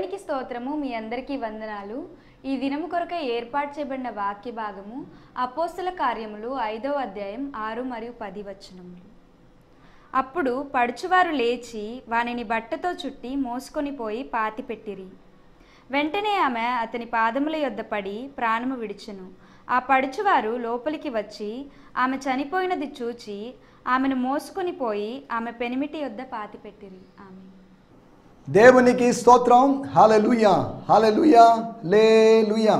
దేవునికి స్తోత్రము. మీ అందరికీ వందనాలు. ఈ దినము కొరకై ఏర్పాటు చేయబడిన వాక్య భాగము అపోస్తల కార్యములు 5వ అధ్యాయం 6 మరియు 10 వచనములు. అప్పుడు పడుచువారు లేచి వానిని బట్టతో చుట్టి మోసుకొని పోయి పాతిపెట్టిరి. వెంటనే ఆమె అతని పాదముల యొద్ద పడి ప్రాణము విడిచెను. ఆ పడుచువారు లోపలికి వచ్చి ఆమె చనిపోయినది చూచి ఆమెను మోసుకొని పోయి ఆమె పెనిమిటి యొద్ద పాతిపెట్టిరి. ఆమె దేవునికి స్తోత్రం. హల్లెలూయా, హల్లెలూయా, హల్లెలూయా.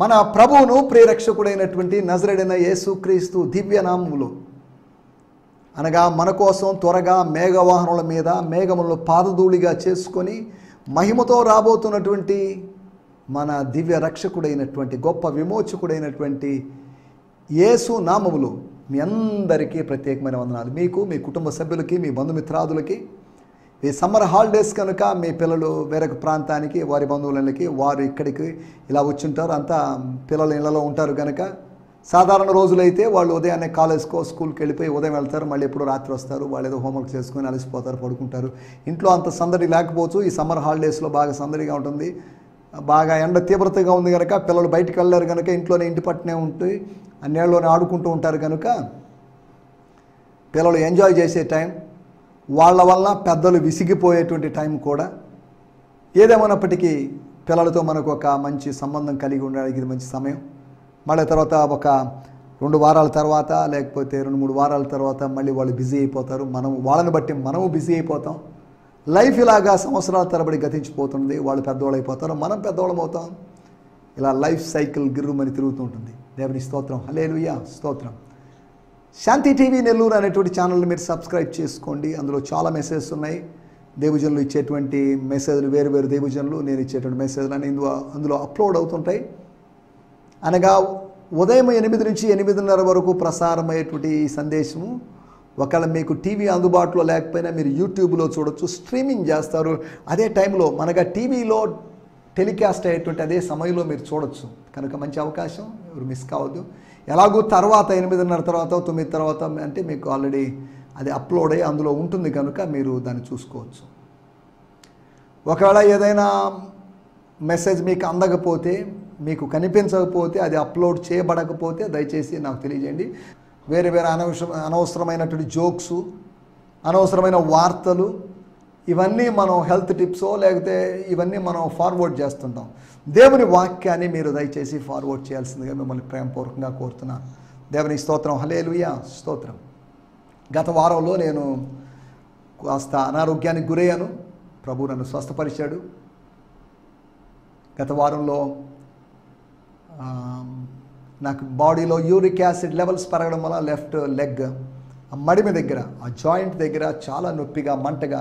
మన ప్రభువును ప్రియరక్షకుడైనటువంటి నజరేయుడైన యేసుక్రీస్తు దివ్య నామములో అనగా మన కోసం త్వరగా మేఘవాహనుల మీద మేఘములను పాదధూళిగా చేసుకొని మహిమతో రాబోతున్నటువంటి మన దివ్య రక్షకుడైనటువంటి గొప్ప విమోచకుడైనటువంటి యేసు నామములో మీ అందరికీ ప్రత్యేకమైన వందనాలు. మీకు, మీ కుటుంబ సభ్యులకి, మీ బంధుమిత్రాదులకి. ఈ సమ్మర్ హాలిడేస్ కనుక మీ పిల్లలు వేరొక ప్రాంతానికి వారి బంధువులకి వారు ఇక్కడికి ఇలా వచ్చుంటారు. అంతా పిల్లలు ఇళ్లలో ఉంటారు కనుక సాధారణ రోజులైతే వాళ్ళు ఉదయాన్నే కాలేజ్కో స్కూల్కి వెళ్ళిపోయి ఉదయం వెళ్తారు, మళ్ళీ ఎప్పుడు రాత్రి వస్తారు. వాళ్ళు ఏదో హోంవర్క్ చేసుకొని అలసిపోతారు, పడుకుంటారు. ఇంట్లో అంత సందడి లేకపోవచ్చు. ఈ సమ్మర్ హాలిడేస్లో బాగా సందడిగా ఉంటుంది. బాగా ఎండ తీవ్రతగా ఉంది కనుక పిల్లలు బయటికి వెళ్ళారు కనుక ఇంట్లోనే ఇంటి పట్టునే ఉంటే అన్నేళ్ళలోనే ఆడుకుంటూ ఉంటారు కనుక పిల్లలు ఎంజాయ్ చేసే టైం, వాళ్ళ వల్ల పెద్దలు విసిగిపోయేటువంటి టైం కూడా. ఏదేమైనప్పటికీ పిల్లలతో మనకు ఒక మంచి సంబంధం కలిగి ఉండడానికి ఇది మంచి సమయం. మళ్ళీ తర్వాత ఒక 2 వారాల తర్వాత లేకపోతే 2-3 వారాల తర్వాత మళ్ళీ వాళ్ళు బిజీ అయిపోతారు. వాళ్ళని బట్టి మనము బిజీ అయిపోతాం. లైఫ్ ఇలాగా సంవత్సరాల తరబడి గతించిపోతుంది. వాళ్ళు పెద్దవాళ్ళు అయిపోతారు, మనం పెద్దవాళ్ళం అవుతాం. ఇలా లైఫ్ సైకిల్ గిర్రుమని తిరుగుతూ ఉంటుంది. దేవుని స్తోత్రం, హల్లెలూయా, స్తోత్రం. శాంతి టీవీ నెల్లూరు అనేటువంటి ఛానల్ని మీరు సబ్స్క్రైబ్ చేసుకోండి. అందులో చాలా మెసేజెస్ ఉన్నాయి. దేవజనులు ఇచ్చేటువంటి మెసేజ్లు, వేరు వేరు దేవజనులు నేను ఇచ్చేటువంటి మెసేజ్లు అని అందులో అప్లోడ్ అవుతుంటాయి. అనగా ఉదయం 8 నుంచి 8:30 వరకు ప్రసారమయ్యేటువంటి ఈ సందేశము ఒకవేళ మీకు టీవీ అందుబాటులో లేకపోయినా మీరు యూట్యూబ్లో చూడొచ్చు, స్ట్రీమింగ్ చేస్తారు. అదే టైంలో మనగా టీవీలో టెలికాస్ట్ అయ్యేటువంటి అదే సమయంలో మీరు చూడొచ్చు. కనుక మంచి అవకాశం, ఎవరు మిస్ కావద్దు. ఎలాగో తర్వాత 8:30 తర్వాత 9 తర్వాత అంటే మీకు ఆల్రెడీ అది అప్లోడ్ అయ్యి అందులో ఉంటుంది కనుక మీరు దాన్ని చూసుకోవచ్చు. ఒకవేళ ఏదైనా మెసేజ్ మీకు అందకపోతే, మీకు కనిపించకపోతే, అది అప్లోడ్ చేయబడకపోతే దయచేసి నాకు తెలియజేయండి. వేరే వేరే అనవసరమైనటువంటి జోక్స్, అనవసరమైన వార్తలు, ఇవన్నీ మనం హెల్త్ టిప్సో లేకపోతే ఇవన్నీ మనం ఫార్వర్డ్ చేస్తుంటాం. దేవుని వాక్యాన్ని మీరు దయచేసి ఫార్వర్డ్ చేయాల్సిందిగా మిమ్మల్ని ప్రేమపూర్వకంగా కోరుతున్నాను. దేవుని స్తోత్రం, హల్లెలూయా, స్తోత్రం. గత వారంలో నేను కాస్త అనారోగ్యానికి గురయ్యాను. ప్రభు నన్ను స్వస్థపరిచాడు. గత వారంలో నాకు బాడీలో యూరిక్ యాసిడ్ లెవెల్స్ పెరగడం వల్ల లెఫ్ట్ లెగ్ ఆ మడిమి దగ్గర, ఆ జాయింట్ దగ్గర చాలా నొప్పిగా, మంటగా,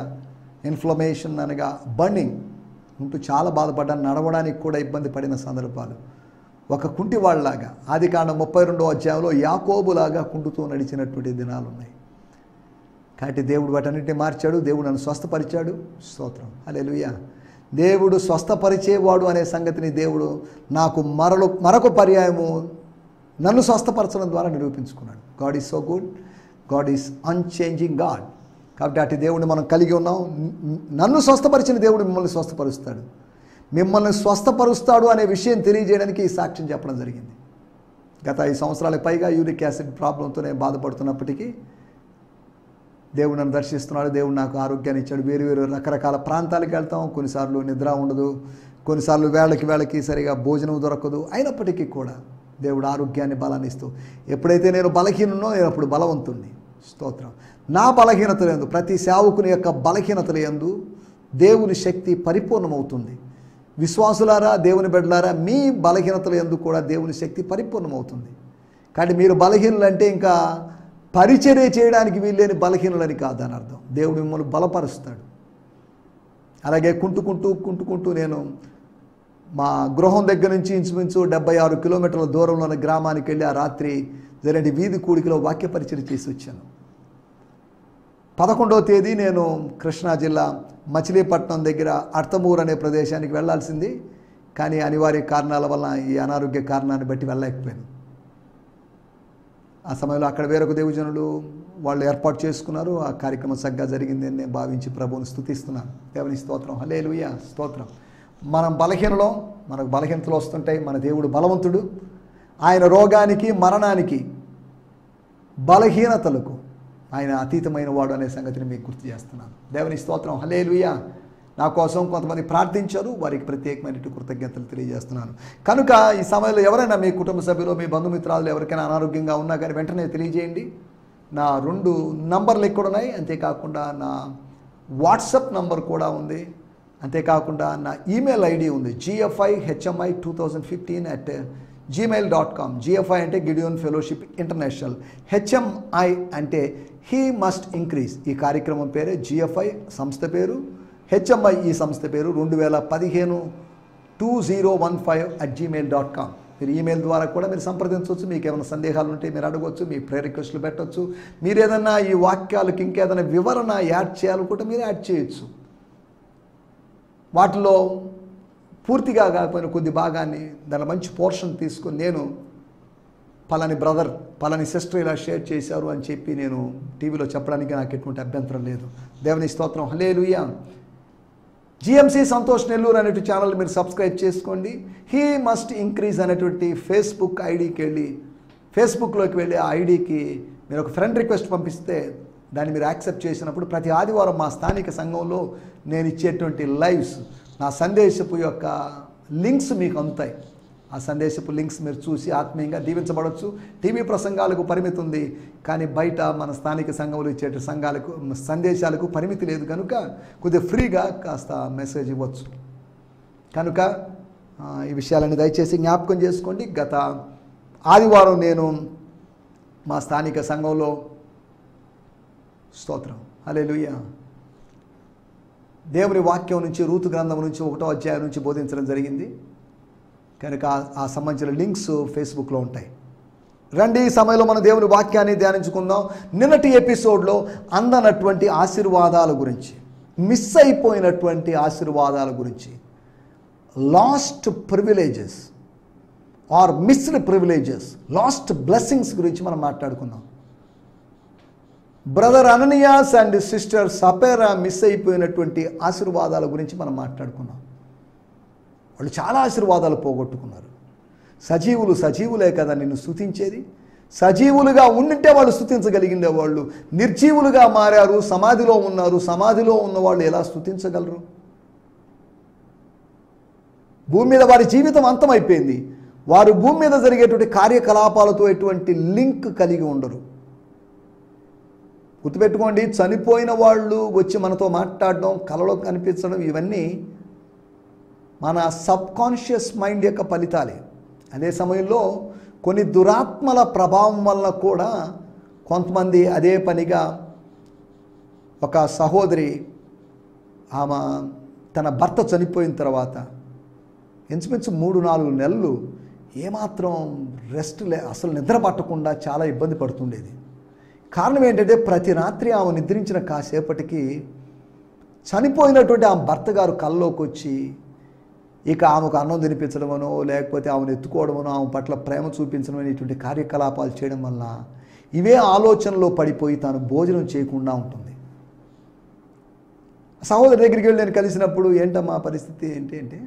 ఇన్ఫ్లమేషన్ అనగా బర్నింగ్ ఉంటూ చాలా బాధపడ్డాను. నడవడానికి కూడా ఇబ్బంది పడిన సందర్భాలు. ఒక కుంటివాళ్ళలాగా ఆదికాండం 32వ అధ్యాయంలో యాకోబులాగా కుంటుతూ నడిచినటువంటి దినాలు ఉన్నాయి. కాబట్టి దేవుడు వాటన్నిటిని మార్చాడు. దేవుడు నన్ను స్వస్థపరిచాడు. స్తోత్రం, హల్లెలూయా. దేవుడు స్వస్థపరిచేవాడు అనే సంగతిని దేవుడు నాకు మరొక పర్యాయము నన్ను స్వస్థపరచడం ద్వారా నిరూపించుకున్నాడు. God is so good, god is unchanging god. కాబట్టి అటు దేవుడిని మనం కలిగి ఉన్నాం. నన్ను స్వస్థపరిచిన దేవుడు మిమ్మల్ని స్వస్థపరుస్తాడు. మిమ్మల్ని స్వస్థపరుస్తాడు అనే విషయం తెలియజేయడానికి ఈ సాక్ష్యం చెప్పడం జరిగింది. గత 5 సంవత్సరాలకు పైగా యూరిక్ యాసిడ్ ప్రాబ్లంతో నేను బాధపడుతున్నప్పటికీ దేవుడు నన్ను దర్శిస్తున్నాడు. దేవుడు నాకు ఆరోగ్యాన్ని ఇచ్చాడు. వేరు వేరు రకరకాల ప్రాంతాలకు వెళ్తాం. కొన్నిసార్లు నిద్ర ఉండదు, కొన్నిసార్లు వేళకి సరిగా భోజనం దొరకదు. అయినప్పటికీ కూడా దేవుడు ఆరోగ్యాన్ని, బలాన్ని ఇస్తూ, ఎప్పుడైతే నేను బలహీనో నేను అప్పుడు బలవంతుణ్ణి. స్తోత్రం. నా బలహీనతలు యందు, ప్రతి సేవకుని యొక్క బలహీనతలు యందు దేవుని శక్తి పరిపూర్ణమవుతుంది. విశ్వాసులారా, దేవుని బిడ్డలారా, మీ బలహీనతల యందు కూడా దేవుని శక్తి పరిపూర్ణమవుతుంది. కానీ మీరు బలహీనులంటే ఇంకా పరిచర్య చేయడానికి వీల్లేని బలహీనులని కాదని అర్థం. దేవుడు మిమ్మల్ని బలపరుస్తాడు. అలాగే కుంటుకుంటూ నేను మా గృహం దగ్గర నుంచి ఇంచుమించు 76 కిలోమీటర్ల దూరంలో ఉన్న గ్రామానికి వెళ్ళి ఆ రాత్రి జరిగే వీధి కూడికలో వాక్య పరిచర్య చేసి వచ్చాను. 11వ తేదీ నేను కృష్ణా జిల్లా మచిలీపట్నం దగ్గర అర్తమూరు అనే ప్రదేశానికి వెళ్లాల్సింది. కానీ అనివార్య కారణాల వల్ల, ఈ అనారోగ్య కారణాన్ని బట్టి వెళ్ళలేకపోయాను. ఆ సమయంలో అక్కడ వేరొక దేవజనులు వాళ్ళు ఏర్పాటు చేసుకున్నారు. ఆ కార్యక్రమం చక్కగా జరిగిందని నేను భావించి ప్రభువుని స్తుతిస్తున్నాను. దేవుని స్తోత్రం, హల్లెలూయా, స్తోత్రం. మనం బలహీనలో మనకు బలహీనతలు వస్తుంటాయి. మన దేవుడు బలవంతుడు. ఆయన రోగానికి, మరణానికి, బలహీనతలకు ఆయన అతీతమైన వాడు అనే సంగతిని మీకు గుర్తు చేస్తున్నాను. దేవుని స్తోత్రం. హల్లెలూయా. నా కోసం కొంతమంది ప్రార్థించారు, వారికి ప్రత్యేకమైన కృతజ్ఞతలు తెలియజేస్తున్నాను. కనుక ఈ సమయంలో ఎవరైనా మీ కుటుంబ సభ్యులు, మీ బంధుమిత్రాలు ఎవరికైనా అనారోగ్యంగా ఉన్నా కానీ వెంటనే తెలియజేయండి. నా 2 నంబర్లు ఇక్కడ ఉన్నాయి. అంతేకాకుండా నా వాట్సాప్ నంబర్ కూడా ఉంది. అంతేకాకుండా నా ఈమెయిల్ ఐడి ఉంది, gfihmi2015@gmail.com. GFI అంటే గిడియోన్ ఫెలోషిప్ ఇంటర్నేషనల్, HMI అంటే హీ మస్ట్ ఇంక్రీజ్. ఈ కార్యక్రమం పేరే GFI సంస్థ పేరు, HMI ఈ సంస్థ పేరు. 2015 2015@gmail.com. మీరు ఈమెయిల్ ద్వారా కూడా మీరు సంప్రదించవచ్చు. మీకు ఏమైనా సందేహాలు ఉంటే మీరు అడగవచ్చు, మీ ప్రేయర్ రిక్వెస్ట్లు పెట్టవచ్చు. మీరు ఏదన్నా ఈ వాక్యాలకు ఇంకేదైనా వివరణ యాడ్ చేయాలనుకుంటే మీరు యాడ్ చేయొచ్చు. వాటిలో పూర్తిగా కాకపోయినా కొద్ది భాగాన్ని, దాని మంచి పోర్షన్ తీసుకొని నేను పలాని బ్రదర్, పలాని సిస్టర్ ఇలా షేర్ చేశారు అని చెప్పి నేను టీవీలో చెప్పడానికి నాకు ఎటువంటి అభ్యంతరం లేదు. దేవుని స్తోత్రం. హల్లెలూయా. GMC సంతోష్ నెల్లూరు అనేటువంటి ఛానల్ మీరు సబ్స్క్రైబ్ చేసుకోండి. హీ మస్ట్ ఇంక్రీజ్ అనేటువంటి ఫేస్బుక్ ఐడికి వెళ్ళి, ఫేస్బుక్లోకి వెళ్ళి ఆ ఐడికి మీరు ఒక ఫ్రెండ్ రిక్వెస్ట్ పంపిస్తే దాన్ని మీరు యాక్సెప్ట్ చేసినప్పుడు ప్రతి ఆదివారం మా స్థానిక సంఘంలో నేను ఇచ్చేటువంటి లైవ్స్, నా సందేశపు యొక్క లింక్స్ మీకు అందుతాయి. ఆ సందేశపు లింక్స్ మీరు చూసి ఆత్మీయంగా దీవించబడవచ్చు. టీవీ ప్రసంగాలకు పరిమితి ఉంది, కానీ బయట మన స్థానిక సంఘంలో ఇచ్చే సందేశాలకు పరిమితి లేదు. కనుక కొద్దిగా ఫ్రీగా కాస్త మెసేజ్ ఇవ్వచ్చు. కనుక ఈ విషయాలన్నీ దయచేసి జ్ఞాపకం చేసుకోండి. గత ఆదివారం నేను మా స్థానిక సంఘంలో, స్తోత్రం హల్లెలూయా, దేవుని వాక్యం నుంచి, రూతు గ్రంథం నుంచి 1వ అధ్యాయం నుంచి బోధించడం జరిగింది. కనుక ఆ సంబంధించిన లింక్స్ ఫేస్బుక్లో ఉంటాయి. రండి, ఈ సమయంలో మన దేవుని వాక్యాన్ని ధ్యానించుకుందాం. నిన్నటి ఎపిసోడ్లో అందనటువంటి ఆశీర్వాదాల గురించి, మిస్ అయిపోయినటువంటి ఆశీర్వాదాల గురించి, lost privileges or missed privileges, lost blessings గురించి మనం మాట్లాడుకున్నాం. Brother Ananias and sister Sapphira miss అయిపోయినటువంటి ఆశీర్వాదాల గురించి మనం మాట్లాడుకున్నాం. వాళ్ళు చాలా ఆశీర్వాదాలు పోగొట్టుకున్నారు. సజీవులే కదా నిన్ను స్తుతించేది. సజీవులుగా ఉండింటే వాళ్ళు స్తుతించగలిగిందే. వాళ్ళు నిర్జీవులుగా మారారు, సమాధిలో ఉన్నారు. సమాధిలో ఉన్న వాళ్ళు ఎలా స్తుతించగలరు? భూమి మీద వారి జీవితం అంతమైపోయింది. వారు భూమి మీద జరిగేటువంటి కార్యకలాపాలతో ఎటువంటి లింక్ కలిగి ఉండరు. గుర్తుపెట్టుకోండి, చనిపోయిన వాళ్ళు వచ్చి మనతో మాట్లాడడం, కలలో కనిపించడం, ఇవన్నీ మన సబ్కాన్షియస్ మైండ్ యొక్క ఫలితాలే. అదే సమయంలో కొన్ని దురాత్మల ప్రభావం వల్ల కూడా కొంతమంది అదే పనిగా, ఒక సహోదరి ఆమె తన భర్త చనిపోయిన తర్వాత ఇంచుమించు 3-4 నెలలు ఏమాత్రం అసలు నిద్ర పట్టకుండా చాలా ఇబ్బంది పడుతుండేది. కారణం ఏంటంటే ప్రతి రాత్రి ఆమె నిద్రించిన కాసేపటికి చనిపోయినటువంటి ఆమె భర్త గారు కల్లోకి వచ్చి ఇక ఆమెకు అన్నం తినిపించడమనో, లేకపోతే ఆమెను ఎత్తుకోవడమనో, ఆమె పట్ల ప్రేమ చూపించడం అనేటువంటి కార్యకలాపాలు చేయడం వల్ల ఇవే ఆలోచనలో పడిపోయి తాను భోజనం చేయకుండా ఉంటుంది. సహోదరి దగ్గరికి వెళ్ళి నేను కలిసినప్పుడు, ఏంటమ్మా పరిస్థితి ఏంటి అంటే,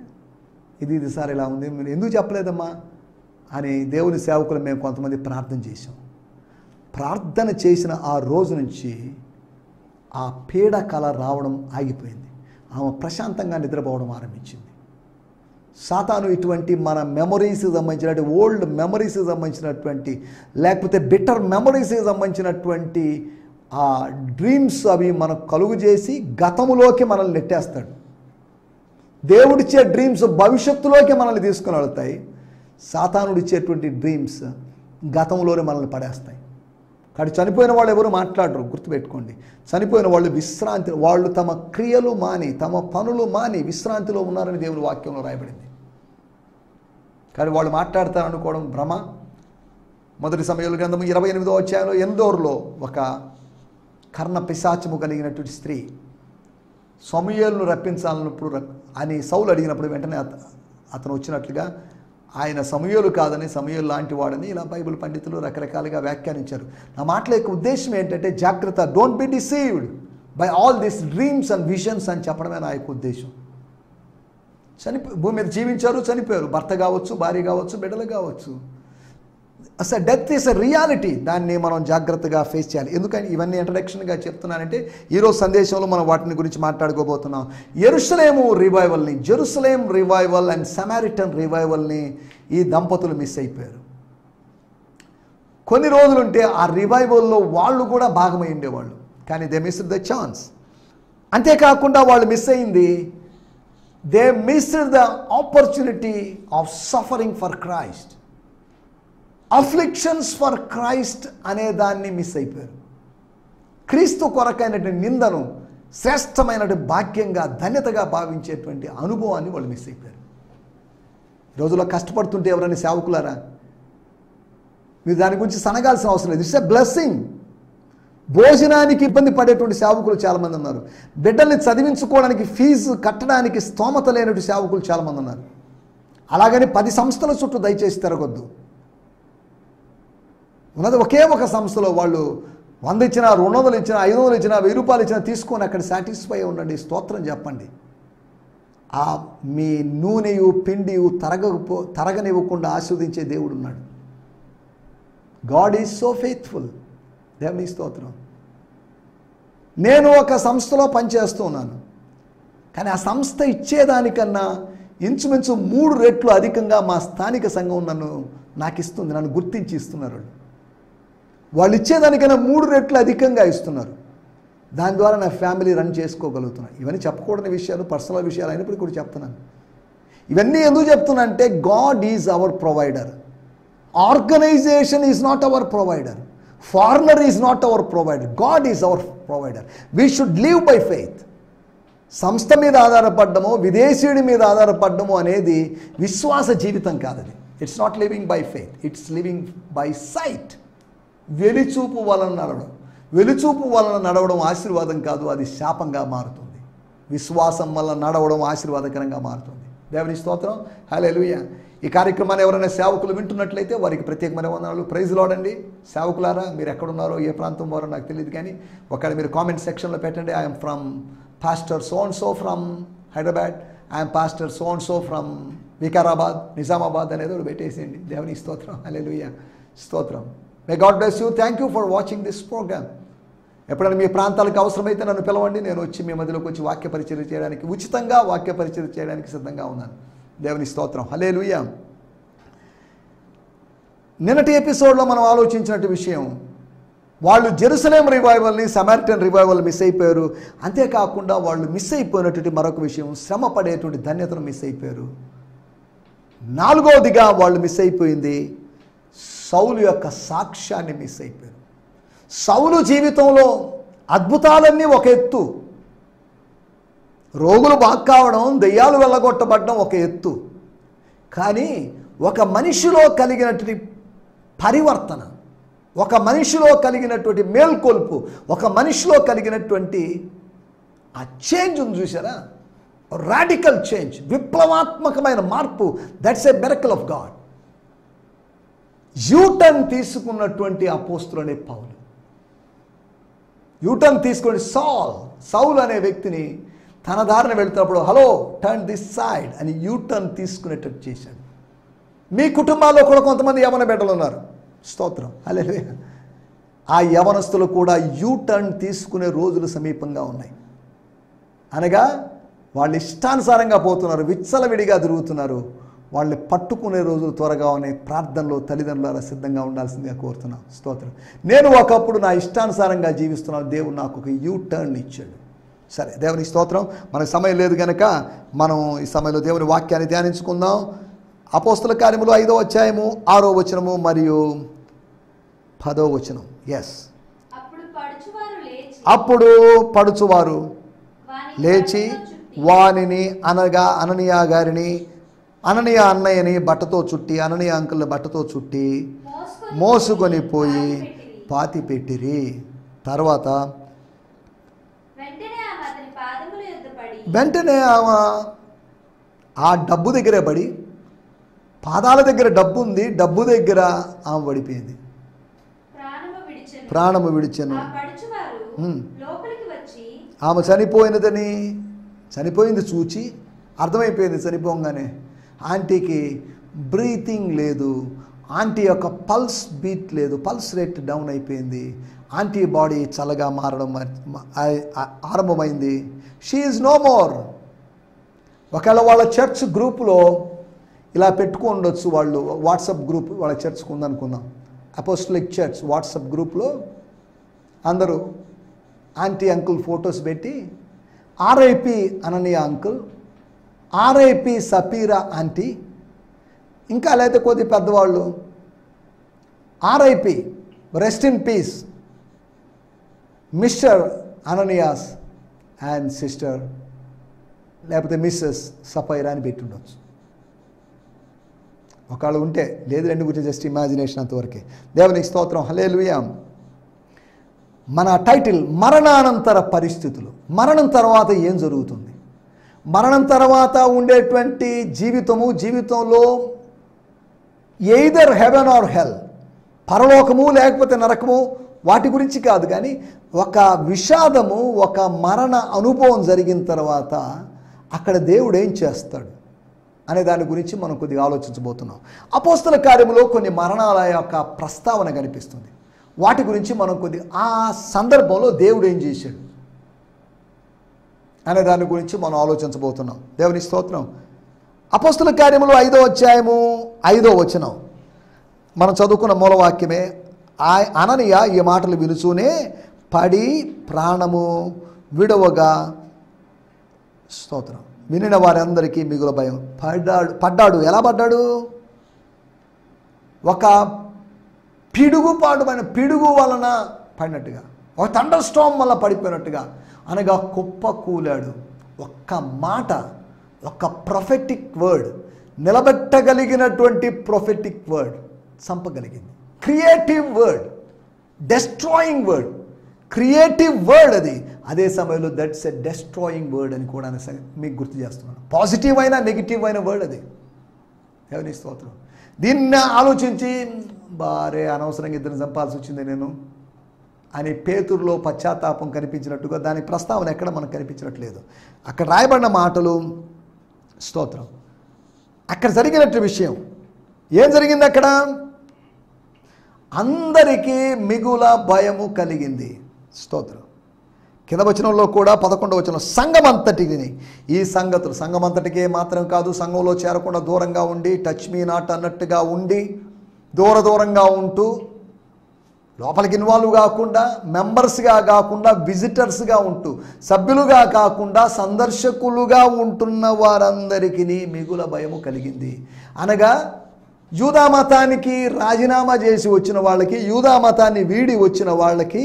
ఇది సార్ ఇలా ఉంది, మీరు ఎందుకు చెప్పలేదమ్మా అని దేవుని సేవకులు మేము కొంతమంది ప్రార్థన చేశాం. ప్రార్థన చేసిన ఆ రోజు నుంచి ఆ పీడ కళ రావడం ఆగిపోయింది. ఆమె ప్రశాంతంగా నిద్రపోవడం ఆరంభించింది. సాతాను ఇటువంటి మన మెమరీస్కి సంబంధించినటువంటి, ఓల్డ్ మెమరీస్కి సంబంధించినటువంటి, లేకపోతే బిటర్ మెమరీస్కి సంబంధించినటువంటి ఆ డ్రీమ్స్ అవి మనకు కలుగు చేసి గతములోకి మనల్ని నెట్టేస్తాడు. దేవుడిచ్చే డ్రీమ్స్ భవిష్యత్తులోకి మనల్ని తీసుకుని వెళ్తాయి. సాతానుడిచ్చేటువంటి డ్రీమ్స్ గతంలోనే మనల్ని పడేస్తాయి. కాబట్టి చనిపోయిన వాళ్ళు ఎవరు మాట్లాడరు. గుర్తుపెట్టుకోండి, చనిపోయిన వాళ్ళు విశ్రాంతి, వాళ్ళు తమ క్రియలు మాని, తమ పనులు మాని విశ్రాంతిలో ఉన్నారని దేవుని వాక్యంలో రాయబడింది. కానీ వాళ్ళు మాట్లాడతారనుకోవడం భ్రమ. మొదటి సమూయేలు గ్రంథము 28వ అధ్యాయంలో ఎందోరులో ఒక కర్ణ పిశాచము కలిగినటువంటి స్త్రీ సమూయేలును రప్పించాలన్నప్పుడు అని సౌలు అడిగినప్పుడు వెంటనే అతను వచ్చినట్లుగా ఆయన సమూయేలు కాదని, సమూయేలు లాంటి వాడని ఇలా బైబిల్ పండితులు రకరకాలుగా వ్యాఖ్యానించారు. నా మాటల యొక్క ఉద్దేశం ఏంటంటే జాగ్రత్త, don't be deceived by all this dreams and visions అని చెప్పడమే నా యొక్క ఉద్దేశం. భూమి మీద జీవించారు, చనిపోయారు. భర్త కావచ్చు, భార్య కావచ్చు, బిడ్డలు కావచ్చు. అసలు డెత్ ఈస్ ఎ రియాలిటీ. దాన్ని మనం జాగ్రత్తగా ఫేస్ చేయాలి. ఎందుకని ఇవన్నీ ఇంట్రడక్షన్గా చెప్తున్నానంటే ఈరోజు సందేశంలో మనం వాటిని గురించి మాట్లాడుకోబోతున్నాం. యెరూషలేము రివైవల్ని, జెరూసలేం రివైవల్ అండ్ సమారిటన్ రివైవల్ని ఈ దంపతులు మిస్ అయిపోయారు. కొన్ని రోజులుంటే ఆ రివైవల్లో వాళ్ళు కూడా భాగమై ఉండేవాళ్ళు, కానీ దే మిస్డ్ ద ఛాన్స్. అంతేకాకుండా వాళ్ళు మిస్ అయింది, they missed the opportunity of suffering for Christ. Afflictions for Christ అనే దాన్ని మిస్ అయిపోయారు. క్రీస్తు కొరకైనటువంటి నిందను శ్రేష్టమైనటువంటి భాగ్యంగా, ధన్యతగా భావించేటువంటి అనుభవాన్ని వాళ్ళు మిస్ అయిపోయారు. రోజుల్లో కష్టపడుతుంటే ఎవరైనా సేవకులారా, మీరు దాని గురించి సనగాల్సిన అవసరం లేదు. It's a blessing. భోజనానికి ఇబ్బంది పడేటువంటి సేవకులు చాలామంది ఉన్నారు. బిడ్డల్ని చదివించుకోవడానికి ఫీజు కట్టడానికి స్తోమత లేనటువంటి సేవకులు చాలామంది ఉన్నారు. అలాగని 10 సంస్థల చుట్టూ దయచేసి తిరగొద్దు. ఉన్నది ఒకే ఒక సంస్థలో వాళ్ళు 100 ఇచ్చినా, 200 ఇచ్చినా, 500 ఇచ్చినా, 1000 రూపాయలు ఇచ్చినా తీసుకొని అక్కడ సాటిస్ఫై ఉండండి, స్తోత్రం చెప్పండి. ఆ మీ నూనెయు పిండియు తరగనివ్వకుండా ఆస్వాదించే దేవుడు ఉన్నాడు. God is so faithful. దేవుని స్తోత్రం. నేను ఒక సంస్థలో పనిచేస్తూ ఉన్నాను, కానీ ఆ సంస్థ ఇచ్చేదానికన్నా ఇంచుమించు 3 రెట్లు అధికంగా మా స్థానిక సంఘం నాకు ఇస్తుంది. నన్ను గుర్తించి ఇస్తున్నారు. వాళ్ళు ఇచ్చేదానికన్నా 3 రెట్లు అధికంగా ఇస్తున్నారు. దాని ద్వారా నా ఫ్యామిలీ రన్ చేసుకోగలుగుతున్నాను. ఇవన్నీ చెప్పకూడని విషయాలు, పర్సనల్ విషయాలు అయినప్పటికీ కూడా చెప్తున్నాను. ఇవన్నీ ఎందుకు చెప్తున్నా అంటే God is our provider. Organisation is not our provider. Foreigner is not our provider. God is our provider. We should live by faith. సంస్థ మీద ఆధారపడ్డమో, విదేశీయుడి మీద ఆధారపడ్డమో అనేది విశ్వాస జీవితం కాదు. అది it's not living by faith, it's living by sight. వెలిచూపు వలన నడవడం. వెలిచూపు వలన నడవడం ఆశీర్వాదం కాదు, అది శాపంగా మారుతుంది. విశ్వాసం వల్ల నడవడం ఆశీర్వాదకరంగా మారుతుంది. దేవుని స్తోత్రం. హల్లెలూయా. ఈ కార్యక్రమాన్ని ఎవరైనా సేవకులు వింటున్నట్లయితే వారికి ప్రత్యేకమైన వందనాలు. ప్రైజ్ లార్డ్ అండి. సేవకులారా, మీరు ఎక్కడున్నారో, ఏ ప్రాంతం వారో నాకు తెలియదు, కానీ ఒకవేళ మీరు కామెంట్ సెక్షన్లో పెట్టండి, I'm from pastor so and so from Hyderabad, I'm pastor so and so from Vikarabad, Nizamabad అనేది ఒకటి పెట్టేసేయండి. దేవుని స్తోత్రం. హల్లెలూయా. స్తోత్రం. May God bless you. Thank you for watching this programme. ఎప్పుడైనా మీ ప్రాంతాలకు అవసరమైతే నన్ను పిలవండి. నేను వచ్చి మీ మధ్యలోకి వచ్చి వాక్య పరిచర్య చేయడానికి, ఉచితంగా వాక్య పరిచర్య చేయడానికి సిద్ధంగా ఉన్నాను. దేవుని స్తోత్రం. హల్లెలూయా. నిన్నటి ఎపిసోడ్లో మనం ఆలోచించినట్టు విషయం, వాళ్ళు జెరూసలేం రివైవల్ని, సమారిటన్ రివైవల్ మిస్ అయిపోయారు. అంతేకాకుండా వాళ్ళు మిస్ అయిపోయినటువంటి మరొక విషయం, శ్రమ పడేటువంటి ధన్యతను మిస్ అయిపోయారు. 4వదిగా వాళ్ళు మిస్ అయిపోయింది, సౌలు యొక్క సాక్ష్యాన్ని మిస్ అయిపోయారు. సౌలు జీవితంలో అద్భుతాలన్నీ ఒక ఎత్తు, రోగులు బాగు కావడం, దెయ్యాలు వెళ్ళగొట్టబడడం ఒక ఎత్తు, కానీ ఒక మనిషిలో కలిగినటువంటి పరివర్తన, ఒక మనిషిలో కలిగినటువంటి మేల్కొల్పు, ఒక మనిషిలో కలిగినటువంటి ఆ చేంజ్ ఉంది చూసారా, రాడికల్ చేంజ్, విప్లవాత్మకమైన మార్పు. That's a miracle of God. U turn తీసుకున్నటువంటి అపోస్తులునే పౌలు. యూటర్న్ తీసుకుని సౌల్ అనే వ్యక్తిని తన దారిని వెళ్తున్నప్పుడు, హలో టర్న్ దిస్ సైడ్ అని యూటర్న్ తీసుకునేటట్టు చేశాడు. మీ కుటుంబాల్లో కూడా కొంతమంది యవన బిడ్డలు ఉన్నారు. స్తోత్రం. హల్లెలూయా. ఆ యవనస్తులు కూడా యూటర్న్ తీసుకునే రోజులు సమీపంగా ఉన్నాయి. అనగా వాళ్ళు ఇష్టానుసారంగా పోతున్నారు, విచ్చలవిడిగా తిరుగుతున్నారు. వాళ్ళని పట్టుకునే రోజులు త్వరగా ఉన్నాయి. ప్రార్థనలో తల్లిదండ్రుల సిద్ధంగా ఉండాల్సిందిగా కోరుతున్నాను. స్తోత్రం. నేను ఒకప్పుడు నా ఇష్టానుసారంగా జీవిస్తున్నాను, దేవుడు నాకు ఒక యూటర్న్ ఇచ్చాడు. సరే, దేవుని స్తోత్రం. మనకు సమయం లేదు కనుక మనం ఈ సమయంలో దేవుని వాక్యాన్ని ధ్యానించుకుందాం. అపోస్తల కార్యములు 5వ అధ్యాయము 6వ వచనము మరియు 10వ వచనం. ఎస్. అప్పుడు పడుచువారు లేచి వానిని, అనగా అననీయ గారిని, అననీయ అన్నయ్యని బట్టతో చుట్టి, అననీయ అంకుల్ని బట్టతో చుట్టి మోసుకొని పోయి పాతి పెట్టిరి. తర్వాత వెంటనే ఆమె ఆ డబ్బు దగ్గరే పడి, పాదాల దగ్గర డబ్బు ఉంది, డబ్బు దగ్గర ఆమె పడిపోయింది, ప్రాణము విడిచెను. ఆమె చనిపోయింది చూచి అర్థమైపోయింది చనిపోగానే. ఆంటీకి బ్రీతింగ్ లేదు, ఆంటీ యొక్క పల్స్ బీట్ లేదు, పల్స్ రేట్ డౌన్ అయిపోయింది, ఆంటీ బాడీ చల్లగా మారడం ఆరంభమైంది. She is no more. ఒకవేళ వాళ్ళ చర్చ్ గ్రూప్లో ఇలా పెట్టుకోండొచ్చు, వాళ్ళు వాట్సాప్ గ్రూప్ వాళ్ళ చర్చ్కి ఉందనుకుందాం, అపోస్టలిక్ చర్చ్ వాట్సాప్ గ్రూప్లో అందరూ ఆంటీ అంకుల్ ఫొటోస్ పెట్టి ఆర్ఐపి అననీయ అంకుల్, ఆర్ఐపి సపీరా ఆంటీ, ఇంకా లేకపోతే కొద్ది పెద్దవాళ్ళు RIP rest in peace mister Ananias and sister, లేకపోతే మిస్సెస్ సఫైరా అని పెట్టి ఉండొచ్చు. ఒకళ్ళు ఉంటే లేదు, రెండు గురించి జస్ట్ ఇమాజినేషన్ అంతవరకే. దేవునికి స్తోత్రం, హల్లెలూయా. మన టైటిల్ మరణానంతర పరిస్థితులు. మరణం తర్వాత ఏం జరుగుతుంది, మరణం తర్వాత ఉండేటువంటి జీవితంలో ఎయిదర్ హెవెన్ ఆర్ హెల్, పరలోకము లేకపోతే నరకము, వాటి గురించి కాదు, కానీ ఒక విషాదము, ఒక మరణ అనుభవం జరిగిన తర్వాత అక్కడ దేవుడు ఏం చేస్తాడు అనే దాని గురించి మనం కొద్దిగా ఆలోచించబోతున్నాం. అపోస్తల కార్యములో కొన్ని మరణాల యొక్క ప్రస్తావన కనిపిస్తుంది. వాటి గురించి మనం కొద్దిగా ఆ సందర్భంలో దేవుడు ఏం చేశాడు అనే దాని గురించి మనం ఆలోచించబోతున్నాం. దేవుని స్తోత్రం. అపోస్తల కార్యములు 5వ అధ్యాయము 5వ వచనం మనం చదువుకున్న మూలవాక్యమే. అననీయ ఈ మాటలు వినుచూనే పడి ప్రాణము విడవగా, స్తోత్రం, వినిన వారందరికీ మిగుల భయం. పడ్డాడు. ఎలా పడ్డాడు? ఒక పిడుగుపాటుమైన పిడుగు వలన పడినట్టుగా, ఒక థండర్ స్టార్మ్ వల్ల పడిపోయినట్టుగా, అనగా కుప్ప కూలాడు. ఒక్క మాట, ఒక ప్రొఫెటిక్ వర్డ్, నిలబెట్టగలిగినటువంటి ప్రొఫెటిక్ వర్డ్ చంపగలిగింది. Creative word, destroying word, creative word అది. అదే సమయంలో దట్స్ ఎ డెస్ట్రాయింగ్ వర్డ్ అని కూడా మీకు గుర్తు చేస్తున్నాను. పాజిటివ్ అయినా నెగిటివ్ అయిన వర్డ్ అది. దేవుని స్తోత్రం. దీన్ని ఆలోచించి బారే అనవసరంగా ఇద్దరిని చంపాల్సి వచ్చింది నేను అని పేతురులో పశ్చాత్తాపం కనిపించినట్టుగా దాని ప్రస్తావన ఎక్కడ మనకు కనిపించినట్లేదు. అక్కడ రాయబడిన మాటలు, స్తోత్రం, అక్కడ జరిగినట్టు విషయం ఏం జరిగింది? అక్కడ అందరికీ మిగుల భయము కలిగింది. స్తోత్రం. కింద వచనంలో కూడా 11వ వచనం, సంఘమంతటిని, ఈ సంగతులు సంఘమంతటికే మాత్రం కాదు, సంఘంలో చేరకుండా దూరంగా ఉండి, టచ్ మీ నాట్ అన్నట్టుగా ఉండి, దూరంగా ఉంటూ, లోపలికి ఇన్వాల్వ్ కాకుండా, మెంబర్స్గా కాకుండా, విజిటర్స్గా ఉంటూ, సభ్యులుగా కాకుండా సందర్శకులుగా ఉంటున్న వారందరికీ మిగుల భయము కలిగింది. అనగా యూదా మతానికి రాజీనామా చేసి వచ్చిన వాళ్ళకి, యూదా మతాన్ని వీడి వచ్చిన వాళ్ళకి,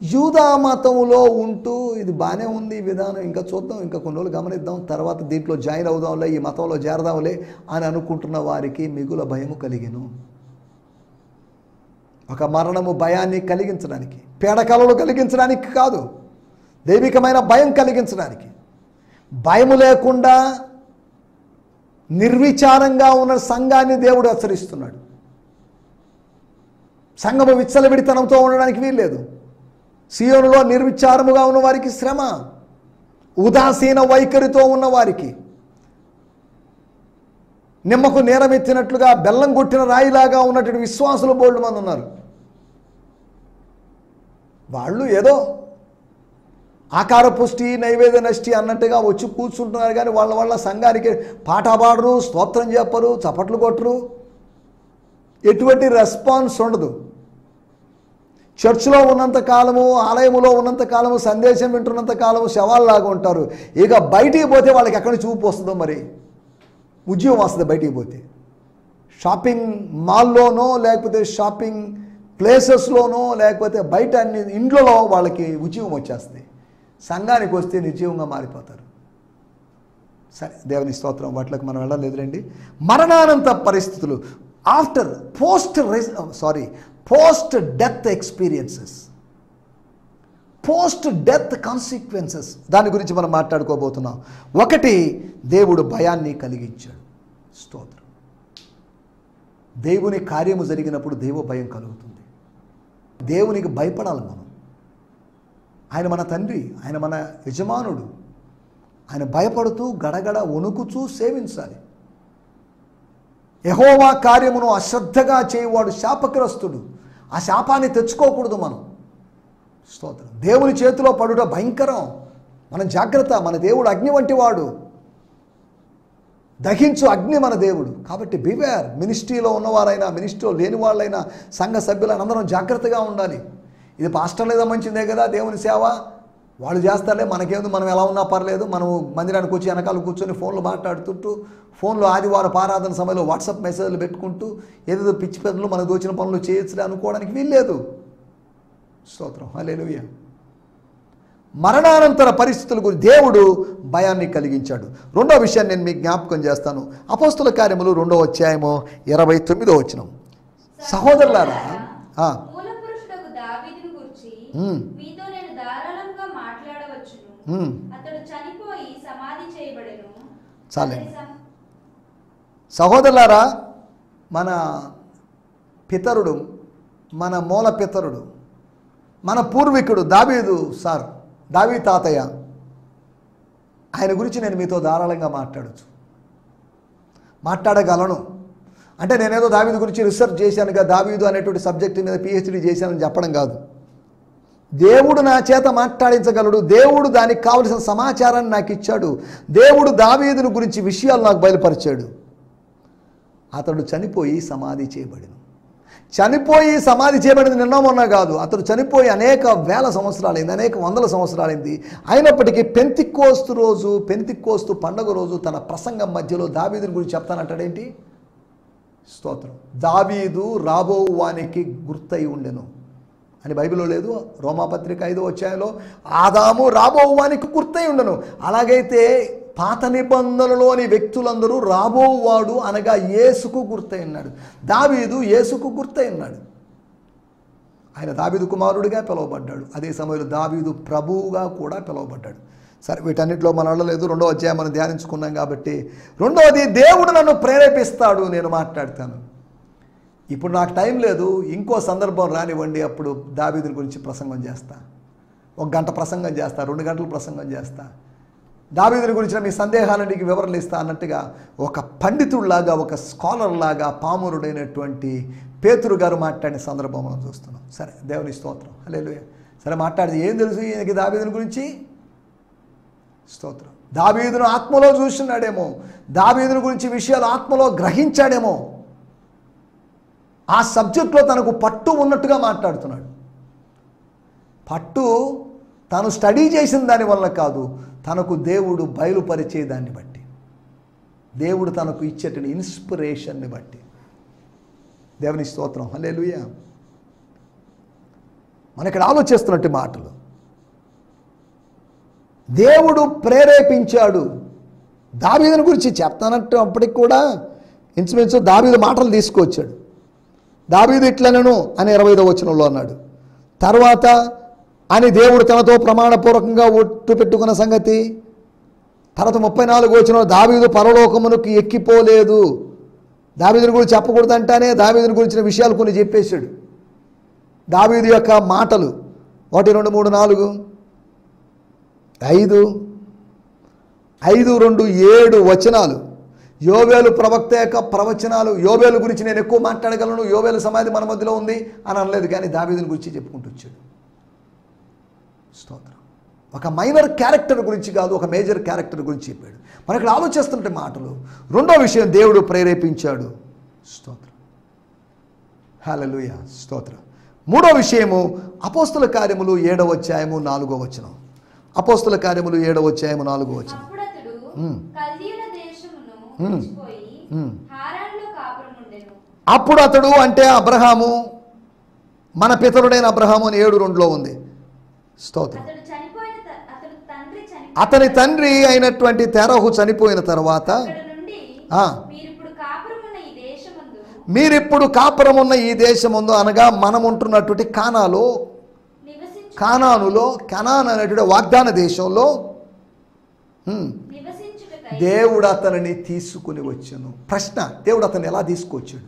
యూదా మతంలో ఉంటూ ఇది బాగానే ఉంది ఈ విధానం, ఇంకా చూద్దాం, ఇంకా కొన్ని రోజులు గమనిద్దాం, తర్వాత దీంట్లో జాయిన్ అవుదాంలే, ఈ మతంలో చేరదాంలే అని అనుకుంటున్న వారికి మిగుల భయము కలిగెను. ఒక మరణము భయాన్ని కలిగించడానికి, పీడకలలు కలిగించడానికి కాదు, దైవికమైన భయం కలిగించడానికి. భయము లేకుండా నిర్విచారంగా ఉన్న సంఘాన్ని దేవుడు హెచ్చరిస్తున్నాడు. సంఘము విచ్చలవిడితనంతో ఉండడానికి వీల్లేదు. సియోనులో నిర్విచారముగా ఉన్న వారికి శ్రమ, ఉదాసీన వైఖరితో ఉన్నవారికి, నిమ్మకు నేరమెత్తినట్లుగా బెల్లం కొట్టిన రాయిలాగా ఉన్నటువంటి విశ్వాసులు బోల్డ్ మంది ఉన్నారు. వాళ్ళు ఏదో ఆకార పుష్టి నైవేద్య నష్టి అన్నట్టుగా వచ్చి కూర్చుంటున్నారు, కానీ వాళ్ళ సంఘానికి పాట పాడరు, స్తోత్రం చెప్పరు, చప్పట్లు కొట్టరు, ఎటువంటి రెస్పాన్స్ ఉండదు. చర్చిలో ఉన్నంత కాలము, ఆలయములో ఉన్నంత కాలము, సందేశం వింటున్నంత కాలము శవాల్లాగా ఉంటారు. ఇక బయటికి పోతే వాళ్ళకి ఎక్కడి చూపు వస్తుందో, మరి ఉద్యోగం వస్తుంది బయటికి పోతే. షాపింగ్ మాల్లోనో, లేకపోతే షాపింగ్ ప్లేసెస్లోనో, లేకపోతే బయట అన్ని ఇండ్లలో వాళ్ళకి ఉద్యోగం వచ్చేస్తుంది. సంఘానికి వస్తే నిర్జీవంగా మారిపోతారు. సరే, దేవుని స్తోత్రం, వాటికి మనం వెళ్ళలేదు రండి. మరణానంత పరిస్థితులు, post death experiences, post death consequences, దాని గురించి మనం మాట్లాడుకోబోతున్నాం. ఒకటి, దేవుడు భయాన్ని కలిగించాడు. స్తోత్రం. దేవుని కార్యము జరిగినప్పుడు దైవ భయం కలుగుతుంది. దేవునికి భయపడాలి మనం. ఆయన మన తండ్రి, ఆయన మన యజమానుడు, ఆయన భయపడుతూ గడగడ వణుకుచూ సేవించాలి. యెహోవా కార్యమును అశ్రద్ధగా చేయువాడు శాపగ్రస్తుడు. ఆ శాపాన్ని తెచ్చుకోకూడదు మనం. స్తోత్రం. దేవుని చేతిలో పడుట భయంకరం. మనం జాగ్రత్త. మన దేవుడు అగ్ని వంటి వాడు, దహించు అగ్ని మన దేవుడు. కాబట్టి బివేర్. మినిస్ట్రీలో ఉన్నవారైనా మినిస్ట్రీలో లేని వాళ్ళైనా సంఘ సభ్యులైనా అందరం జాగ్రత్తగా ఉండాలి. ఇది పాస్టర్లేదా మంచిదే కదా, దేవుని సేవ వాళ్ళు చేస్తారులే, మనకేందు, మనం ఎలా ఉన్నా పర్లేదు, మనం మందిరానికి వచ్చి వెనకాల కూర్చొని ఫోన్లు మాట్లాడుతుంటూ, ఫోన్లో ఆదివారం ఆరాధన సమయంలో వాట్సాప్ మెసేజ్లు పెట్టుకుంటూ ఏదేదో పిచ్చి పెద్దలు మనకు దోచిన పనులు చేయొచ్చులే అనుకోవడానికి వీల్లేదు. స్తోత్రం. హల్లెలూయా. మరణానంతర పరిస్థితుల గురించి దేవుడు భయాన్ని కలిగించాడు. రెండో విషయాన్ని నేను మీకు జ్ఞాపకం చేస్తాను. అపోస్తుల కార్యములు 2వ అధ్యాయము 29వ వచనం. సహోదరులారా, మూలపురుషుడగు దావీదును గూర్చి మీతో నేను ధారాళంగా మాట్లాడవచ్చును. అతడు చనిపోయి సమాధి చేయబడెను. చాలే సహోదరులారా, మన పితరుడు, మన మూల పితరుడు, మన పూర్వీకుడు దావీదు సార్, దావీదు తాతయ్య, ఆయన గురించి నేను మీతో ధారాళంగా మాట్లాడగలను. అంటే నేనేదో దావీదు గురించి రీసెర్చ్ చేశానుగా, దావీదు అనేటువంటి సబ్జెక్టు మీద PhD చేశానని చెప్పడం కాదు. దేవుడు నా చేత మాట్లాడించగలడు. దేవుడు దానికి కావలసిన సమాచారాన్ని నాకు ఇచ్చాడు. దేవుడు దావీదుని గురించి విషయాలు నాకు బయలుపరిచాడు. అతడు చనిపోయి సమాధి చేయబడిన. చనిపోయి సమాధి చేయబడింది నిన్న మొన్న కాదు. అతడు చనిపోయి అనేక వేల సంవత్సరాలైంది, అనేక వందల సంవత్సరాలైంది. అయినప్పటికీ పెంతికోస్తు పండుగ రోజు తన ప్రసంగం మధ్యలో దావీదుని గురించి చెప్తానంటాడేంటి? స్తోత్రం. దావీదు రాబో వానికి గుర్తయి ఉండెను అని బైబిల్లో లేదు? రోమాపత్రిక 5వ అధ్యాయంలో ఆదాము రాబో వానికి గుర్తయి ఉండెను. అలాగైతే పాత నిబంధనలోని వ్యక్తులందరూ రాబోవాడు అనగా యేసుకు గుర్తై ఉన్నాడు. దావీదు యేసుకు గుర్తై ఉన్నాడు. ఆయన దావీదు కుమారుడిగా పిలువబడ్డాడు. అదే సమయంలో దావీదు ప్రభువుగా కూడా పిలువబడ్డాడు. సరే, వీటన్నిటిలో మనం వెళ్ళలేదు. 2వ అధ్యాయం మనం ధ్యానించుకున్నాం కాబట్టి, రెండవది దేవుడు నన్ను ప్రేరేపిస్తాడు, నేను మాట్లాడతాను. ఇప్పుడు నాకు టైం లేదు, ఇంకో సందర్భం రానివ్వండి, అప్పుడు దావీదుని గురించి ప్రసంగం చేస్తా. 1 గంట ప్రసంగం చేస్తా, 2 గంటలు ప్రసంగం చేస్తా. దావీదుని గురించిన మీ సందేహాలను వివరణలు ఇస్తా అన్నట్టుగా ఒక పండితుడిలాగా, ఒక స్కాలర్ లాగా పామరుడైనటువంటి పేతురు గారు మాట్లాడిన సందర్భం మనం చూస్తున్నాం. సరే, దేవుని స్తోత్రం. హల్లెలూయా. సరే, మాట్లాడితే ఏం తెలుసు ఈయనకి దావీదుని గురించి? స్తోత్రం. దావీదును ఆత్మలో చూస్తున్నాడేమో, దావీదుని గురించి విషయాలు ఆత్మలో గ్రహించాడేమో, ఆ సబ్జెక్ట్లో తనకు పట్టు ఉన్నట్టుగా మాట్లాడుతున్నాడు. పట్టు తను స్టడీ చేసిన దానివల్ల కాదు, తనకు దేవుడు బయలుపరిచే దాన్ని బట్టి, దేవుడు తనకు ఇచ్చేటువంటి ఇన్స్పిరేషన్ని బట్టి. దేవుని స్తోత్రం. హల్లెలూయా. మన ఇక్కడ ఆలోచిస్తున్నట్టు మాటలు దేవుడు ప్రేరేపించాడు. దావీదుని గురించి చెప్తానంటే అప్పటికి కూడా ఇంచుమించు దావీదు మాటలు తీసుకొచ్చాడు. దావీదు ఇట్లనను అని 25వ వచనంలో అన్నాడు. తర్వాత అని దేవుడు తనతో ప్రమాణపూర్వకంగా ఒట్టు పెట్టుకున్న సంగతి. తర్వాత 34వ వచనంలో దావీదు పరలోకమునకు ఎక్కిపోలేదు. దావీదుని గురించి చెప్పకూడదంటానే దావీదుని గురించిన విషయాలు కొన్ని చెప్పేశాడు. దావీదు యొక్క మాటలు 1, 2, 3, 4, 5, 2, 7 వచనాలు. యోవేలు ప్రవక్త యొక్క ప్రవచనాలు. యోవేలు గురించి నేను ఎక్కువ మాట్లాడగలను, యోవేలు సమాధి మన మధ్యలో ఉంది అని అనలేదు, కానీ దావీదుని గురించి చెప్పుకుంటూ వచ్చాడు. స్తోత్రం. ఒక మైనర్ క్యారెక్టర్ గురించి కాదు, ఒక మేజర్ క్యారెక్టర్ గురించి చెప్పాడు. మనం ఇక్కడ ఆలోచిస్తుంటే మాటలు. రెండో విషయం, దేవుడు ప్రేరేపించాడు. స్తోత్రం. హల్లెలూయా. స్తోత్రం. మూడో విషయము, అపోస్తుల కార్యములు 7వ అధ్యాయము 4వ వచనం. అపోస్తుల కార్యములు 7వ అధ్యాయము 4వ వచనం. అప్పుడు అతడు అంటే అబ్రహాము, మన పితరుడైన అబ్రహాము అని 7:2 ఉంది. స్తోత్రం. అతని తండ్రి అయినటువంటి తెరహు చనిపోయిన తర్వాత మీరిప్పుడు కాపురమున్న ఈ దేశమందు అనగా మనం ఉంటున్నటువంటి కానానులో కనాన్ అనేటువంటి వాగ్దాన దేశంలో దేవుడు అతనిని తీసుకుని వచ్చాను. ప్రశ్న, దేవుడు అతన్ని ఎలా తీసుకొచ్చాడు?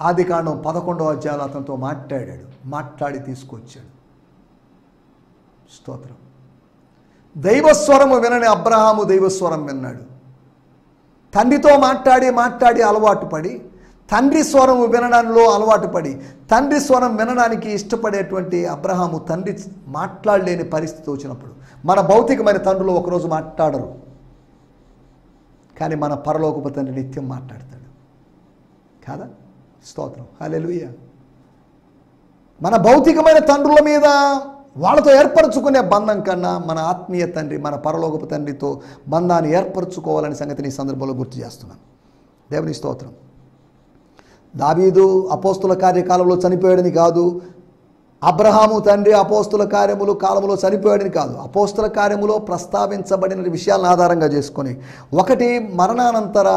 ఆదికాండం 11వ అధ్యాయంలో అతనితో మాట్లాడి తీసుకొచ్చాడు. స్తోత్రం. దైవస్వరము వినని అబ్రహాము దైవస్వరం విన్నాడు. తండ్రితో మాట్లాడి అలవాటు పడి, తండ్రి స్వరము వినడంలో అలవాటు పడి, తండ్రి స్వరం వినడానికి ఇష్టపడేటువంటి అబ్రహాము తండ్రి మాట్లాడలేని పరిస్థితి వచ్చినప్పుడు, మన భౌతికమైన తండ్రులు ఒకరోజు మాట్లాడరు, కానీ మన పరలోకపు తండ్రి నిత్యం మాట్లాడతాడు కాదా? స్తోత్రం, హల్లెలూయా. మన భౌతికమైన తండ్రుల మీద వాళ్ళతో ఏర్పరచుకునే బంధం కన్నా మన ఆత్మీయ తండ్రి, మన పరలోకపు తండ్రితో బంధాన్ని ఏర్పరచుకోవాలనే సంగతిని ఈ సందర్భంలో గుర్తు చేస్తున్నాను. దేవుని స్తోత్రం. దావీదు అపోస్తుల కార్యకాలంలో చనిపోయాడని కాదు, అబ్రహాము తండ్రి అపోస్తుల కార్యములు కాలంలో చనిపోయాడని కాదు. అపోస్తుల కార్యములో ప్రస్తావించబడిన విషయాలను ఆధారంగా చేసుకొని, ఒకటి మరణానంతర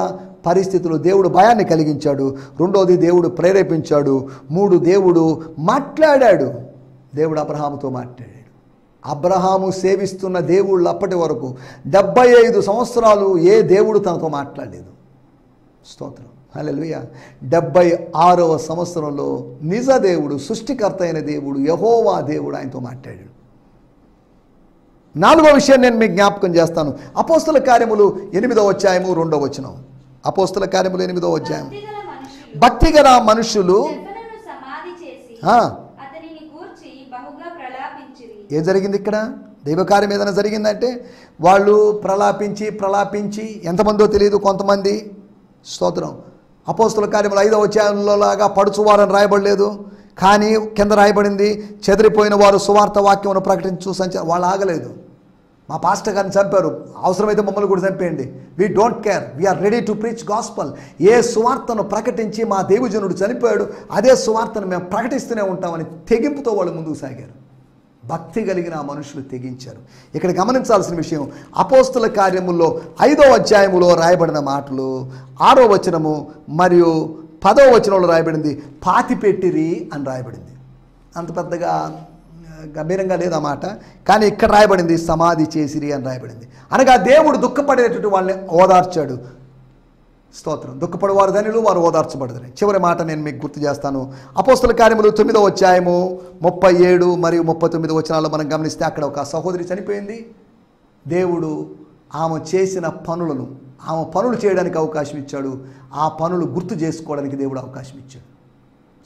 పరిస్థితులు దేవుడు భయాన్ని కలిగించాడు, రెండోది దేవుడు ప్రేరేపించాడు, మూడు దేవుడు మాట్లాడాడు. దేవుడు అబ్రహాముతో మాట్లాడాడు. అబ్రహాము సేవిస్తున్న దేవుళ్ళు అప్పటి వరకు 75 సంవత్సరాలు ఏ దేవుడు తనతో మాట్లాడలేదు. స్తోత్రం, హల్లెలూయా. 76వ సంవత్సరంలో నిజ దేవుడు, సృష్టికర్త అయిన దేవుడు యెహోవా దేవుడు ఆయనతో మాట్లాడాడు. 4వ విషయం నేను మీకు జ్ఞాపకం చేస్తాను. అపోస్తుల కార్యములు 8వ అధ్యాయము 2వ వచనం. అపోస్తుల కార్యములు 8వ అధ్యాయం. భక్తిగల మనుషులు ఏం జరిగింది ఇక్కడ? దైవకార్యం ఏదైనా జరిగిందంటే వాళ్ళు ప్రలాపించి ఎంతమందో తెలియదు, కొంతమంది. స్తోత్రం. అపోస్తుల కార్యములు 5వ అధ్యాయంలో లాగా పడుచువారని రాయబడలేదు, కానీ కింద రాయబడింది, చెదిరిపోయిన వారు సువార్త వాక్యమును ప్రకటించు వాళ్ళు ఆగలేదు. మా పాస్టర్ గారిని చంపారు, అవసరమైతే మమ్మల్ని కూడా చంపేయండి, we don't care, we are ready to preach gospel. ఏ సువార్తను ప్రకటించి మా దేవజనుడు చనిపోయాడు, అదే సువార్తను మేము ప్రకటిస్తూనే ఉంటామని తెగింపుతో వాళ్ళు ముందుకు సాగారు. భక్తి కలిగిన ఆ మనుషులు తెగించారు. ఇక్కడ గమనించాల్సిన విషయం, అపోస్తుల కార్యముల్లో 5వ అధ్యాయములో రాయబడిన మాటలు 6వ వచనము మరియు 10వ వచనంలో రాయబడింది పాతిపెట్టిరి అని రాయబడింది. అంత పెద్దగా గంభీరంగా లేదు ఆ మాట, కానీ ఇక్కడ రాయబడింది సమాధి చేసిరి అని రాయబడింది. అనగా దేవుడు దుఃఖపడేటటువంటి వాళ్ళని ఓదార్చాడు. స్తోత్రం. దుఃఖపడేవారు ధన్యులు, వారు ఓదార్చబడదని. చివరి మాట నేను మీకు గుర్తు చేస్తాను. అపోస్తుల కార్యములు 9వ అధ్యాయము 37 మరియు 39 వచనాల్లో మనం గమనిస్తే అక్కడ ఒక సహోదరి చనిపోయింది. దేవుడు ఆమె చేసిన పనులను, ఆమె పనులు చేయడానికి అవకాశం ఇచ్చాడు, ఆ పనులు గుర్తు చేసుకోవడానికి దేవుడు అవకాశం ఇచ్చాడు.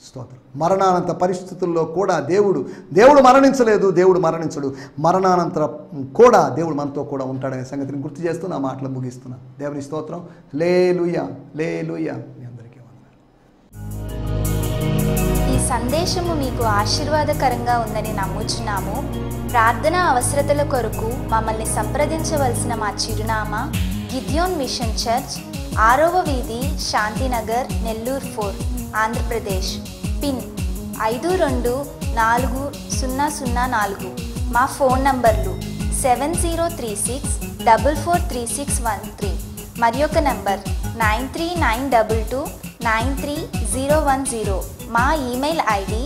స్తోత్రం. మరణానంతర పరిస్థితుల్లో కూడా దేవుడు మరణించలేదు, దేవుడు మరణించడు, మరణానంతరం కూడా దేవుడు మనతో కూడా ఉంటాడనే సంగతిని గుర్తు చేస్తూ నా మాటలు ముగిస్తున్నాను. దేవుని స్తోత్రం. హల్లెలూయా, హల్లెలూయా. మీ అందరికీ వందనాలు. ఈ సందేశము మీకు ఆశీర్వాదకరంగా ఉందని నమ్ముచున్నాము. ప్రార్థనా అవసరతల కొరకు మమ్మల్ని సంప్రదించవలసిన మా చిరునామా గిద్యోన్ మిషన్ చర్చ్, 6వ వీధి, శాంతినగర్, నెల్లూరు 4, ఆంధ్రప్రదేశ్. పిన్ 524004. మా ఫోన్ నంబర్లు 7036443613 మరి ఒక నంబర్ 9392293010. మా ఈమెయిల్ ఐడి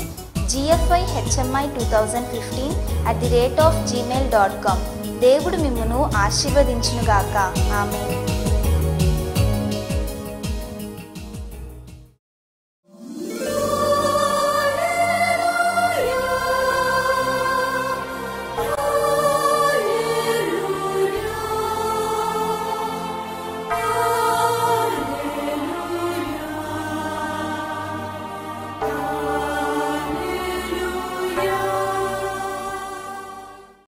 gfihmi2015@gmail.com. దేవుడు మిమ్మును ఆశీర్వదించునుగాక. ఆమేన్.